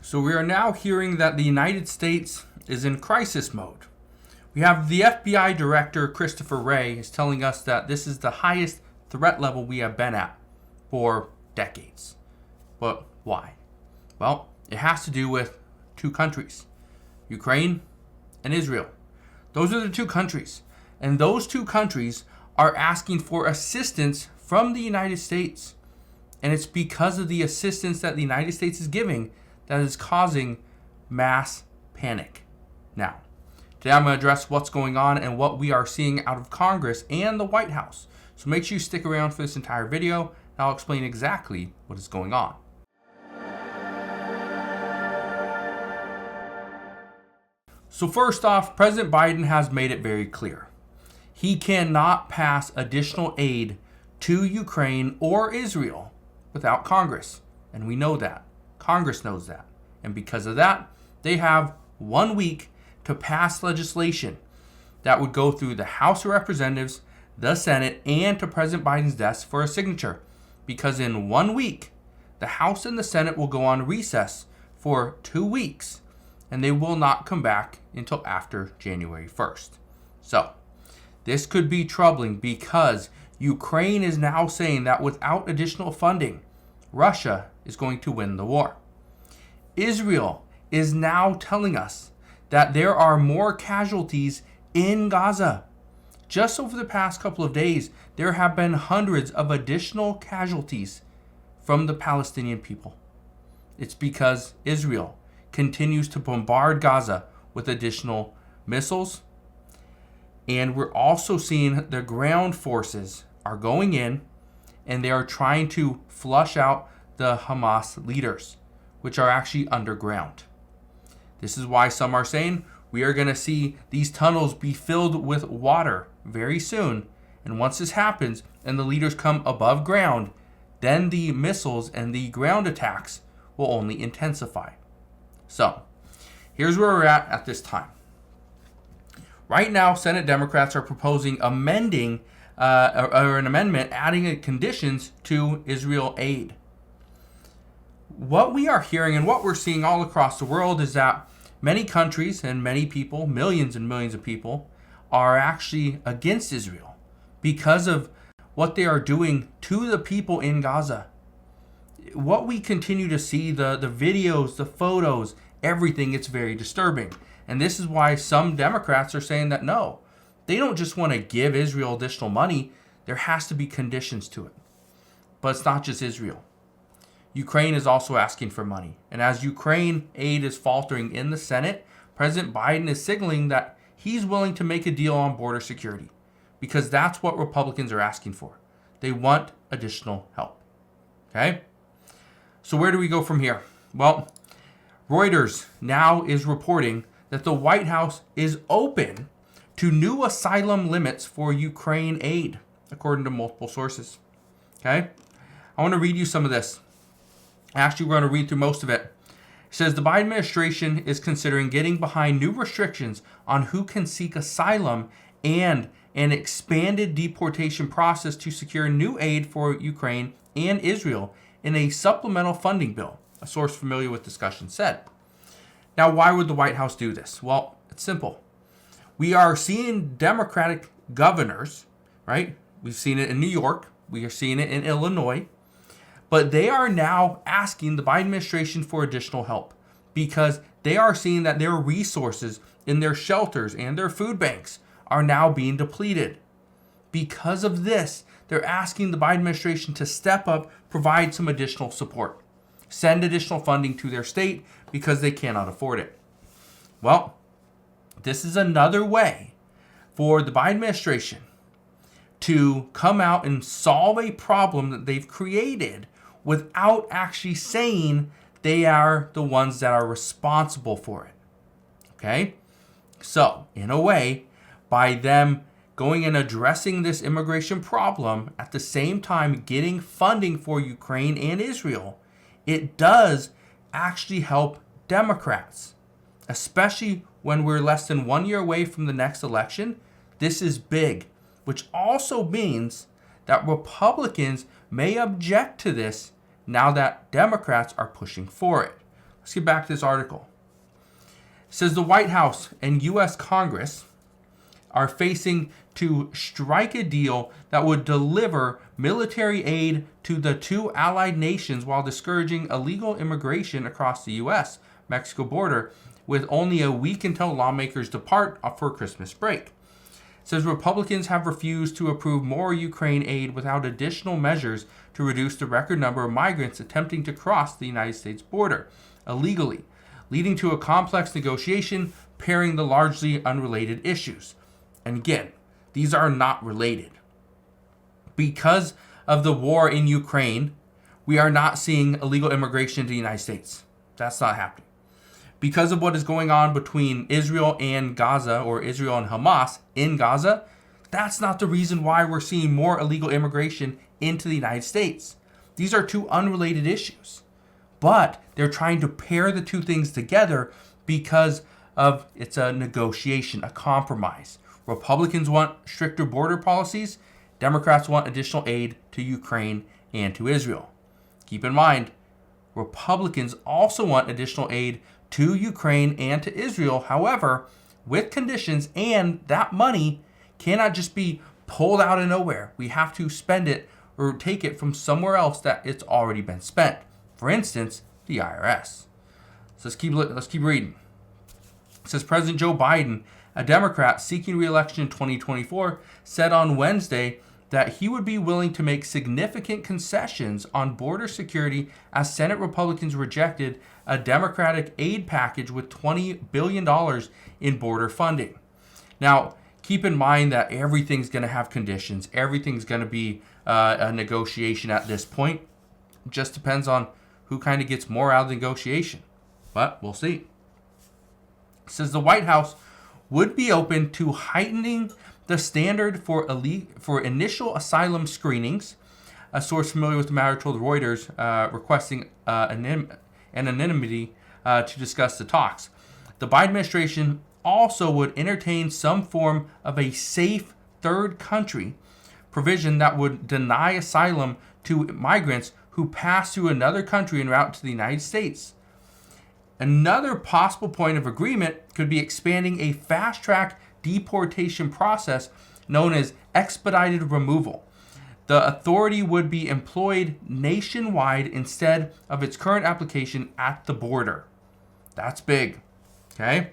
So we are now hearing that the United States is in crisis mode. We have the FBI director, Christopher Wray, is telling us that this is the highest threat level we have been at for decades. But why? Well, it has to do with two countries, Ukraine and Israel. Those are the two countries. And those two countries are asking for assistance from the United States. And it's because of the assistance that the United States is giving that is causing mass panic. Now, today I'm going to address what's going on and what we are seeing out of Congress and the White House. So make sure you stick around for this entire video, and I'll explain exactly what is going on. So first off, President Biden has made it very clear. He cannot pass additional aid to Ukraine or Israel without Congress. And we know that. Congress knows that. And because of that, they have 1 week to pass legislation that would go through the House of Representatives, the Senate, and to President Biden's desk for a signature. Because in 1 week, the House and the Senate will go on recess for 2 weeks, and they will not come back until after January 1st. So, this could be troubling because Ukraine is now saying that without additional funding, Russia is going to win the war. Israel is now telling us that there are more casualties in Gaza. Just over the past couple of days, there have been hundreds of additional casualties from the Palestinian people. It's because Israel continues to bombard Gaza with additional missiles. And we're also seeing the ground forces are going in and they are trying to flush out the Hamas leaders, which are actually underground. This is why some are saying we are going to see these tunnels be filled with water very soon. And once this happens and the leaders come above ground, then the missiles and the ground attacks will only intensify. So, here's where we're at this time. Right now, Senate Democrats are proposing amending an amendment adding conditions to Israel aid. What we are hearing and what we're seeing all across the world is that many countries and many people, millions and millions of people, are actually against Israel because of what they are doing to the people in Gaza. What we continue to see, the videos, the photos, everything, it's very disturbing. And this is why some Democrats are saying that no, they don't just want to give Israel additional money. There has to be conditions to it. But it's not just Israel. Ukraine is also asking for money. And as Ukraine aid is faltering in the Senate, President Biden is signaling that he's willing to make a deal on border security because that's what Republicans are asking for. They want additional help. Okay? So where do we go from here? Well, Reuters now is reporting that the White House is open to new asylum limits for Ukraine aid, according to multiple sources. Okay? I want to read you some of this. Actually, we're going to read through most of it. It says the Biden administration is considering getting behind new restrictions on who can seek asylum and an expanded deportation process to secure new aid for Ukraine and Israel in a supplemental funding bill, a source familiar with discussion said. Now, why would the White House do this? Well, it's simple. We are seeing Democratic governors, right? We've seen it in New York. We are seeing it in Illinois. But they are now asking the Biden administration for additional help because they are seeing that their resources in their shelters and their food banks are now being depleted. Because of this, they're asking the Biden administration to step up, provide some additional support, send additional funding to their state because they cannot afford it. Well, this is another way for the Biden administration to come out and solve a problem that they've created without actually saying they are the ones that are responsible for it. Okay? So, in a way, by them going and addressing this immigration problem, at the same time getting funding for Ukraine and Israel, it does actually help Democrats, especially when we're less than 1 year away from the next election. This is big, which also means that Republicans may object to this now that Democrats are pushing for it. Let's get back to this article. It says the White House and U.S. Congress are facing to strike a deal that would deliver military aid to the two allied nations while discouraging illegal immigration across the U.S.-Mexico border, with only a week until lawmakers depart for Christmas break. It says Republicans have refused to approve more Ukraine aid without additional measures to reduce the record number of migrants attempting to cross the United States border illegally, leading to a complex negotiation pairing the largely unrelated issues. And again, these are not related. Because of the war in Ukraine, we are not seeing illegal immigration to the United States. That's not happening. Because of what is going on between Israel and Gaza, or Israel and Hamas in Gaza, that's not the reason why we're seeing more illegal immigration into the United States. These are two unrelated issues. But they're trying to pair the two things together because of it's a negotiation, a compromise. Republicans want stricter border policies. Democrats want additional aid to Ukraine and to Israel. Keep in mind, Republicans also want additional aid to Ukraine and to Israel, however, with conditions, and that money cannot just be pulled out of nowhere. We have to spend it or take it from somewhere else that it's already been spent. For instance, the IRS. So let's keep reading. It says President Joe Biden, a Democrat seeking re-election in 2024, said on Wednesday that he would be willing to make significant concessions on border security as Senate Republicans rejected a Democratic aid package with $20 billion in border funding. Now, keep in mind that everything's going to have conditions. Everything's going to be a negotiation at this point. It just depends on who kind of gets more out of the negotiation. But we'll see. It says the White House would be open to heightening the standard for initial asylum screenings. A source familiar with the matter told Reuters, requesting anonymity to discuss the talks. The Biden administration also would entertain some form of a safe third country provision that would deny asylum to migrants who pass through another country en route to the United States. Another possible point of agreement could be expanding a fast-track deportation process known as expedited removal. The authority would be employed nationwide instead of its current application at the border. That's big. Okay?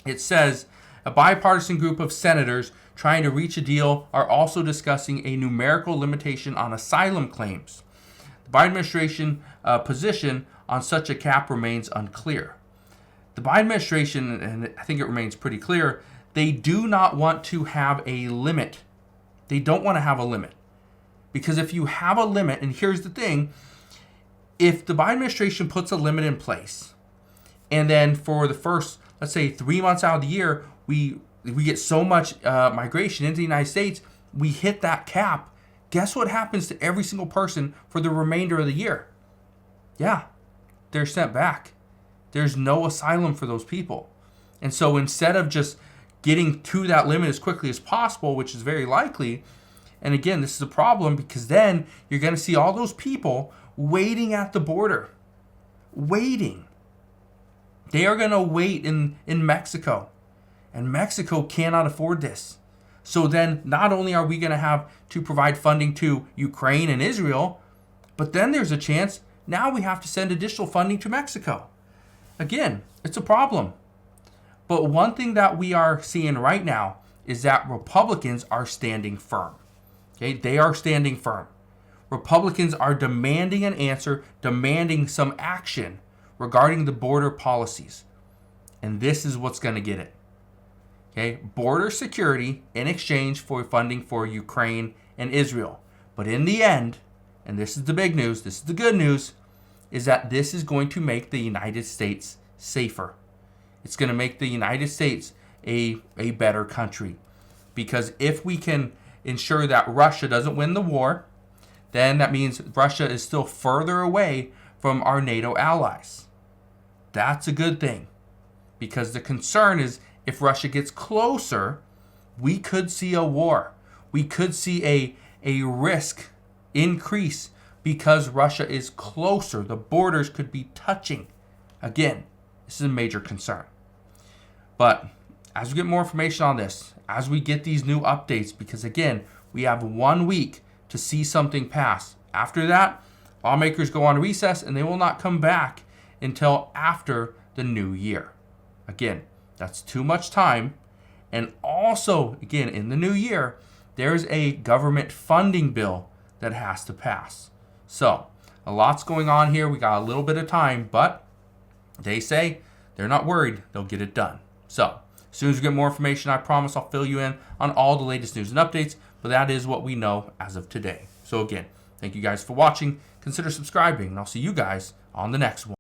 It says a bipartisan group of senators trying to reach a deal are also discussing a numerical limitation on asylum claims. The Biden administration position on such a cap remains unclear. The Biden administration, and I think it remains pretty clear, they do not want to have a limit. They don't want to have a limit. Because if you have a limit, and here's the thing, if the Biden administration puts a limit in place, and then for the first, let's say 3 months out of the year, we get so much migration into the United States, we hit that cap, guess what happens to every single person for the remainder of the year? Yeah, they're sent back. There's no asylum for those people. And so instead of just getting to that limit as quickly as possible, which is very likely, and again, this is a problem because then you're going to see all those people waiting at the border. Waiting. They are going to wait in Mexico. And Mexico cannot afford this. So then not only are we going to have to provide funding to Ukraine and Israel, but then there's a chance now we have to send additional funding to Mexico. Again, it's a problem. But one thing that we are seeing right now is that Republicans are standing firm. Okay, they are standing firm. Republicans are demanding an answer, demanding some action regarding the border policies. And this is what's going to get it. Okay, border security in exchange for funding for Ukraine and Israel. But in the end, and this is the big news, this is the good news, is that this is going to make the United States safer. It's going to make the United States a better country. Because if we can ensure that Russia doesn't win the war, then that means Russia is still further away from our NATO allies. That's a good thing. Because the concern is if Russia gets closer, we could see a war. We could see a risk increase because Russia is closer. The borders could be touching. Again, this is a major concern. But as we get more information on this, as we get these new updates, because again, we have 1 week to see something pass. After that, lawmakers go on recess and they will not come back until after the new year. Again, that's too much time. And also, again, in the new year, there's a government funding bill that has to pass. So, a lot's going on here. We got a little bit of time, but they say they're not worried. They'll get it done. So, as soon as we get more information, I promise I'll fill you in on all the latest news and updates, but that is what we know as of today. So again, thank you guys for watching. Consider subscribing, and I'll see you guys on the next one.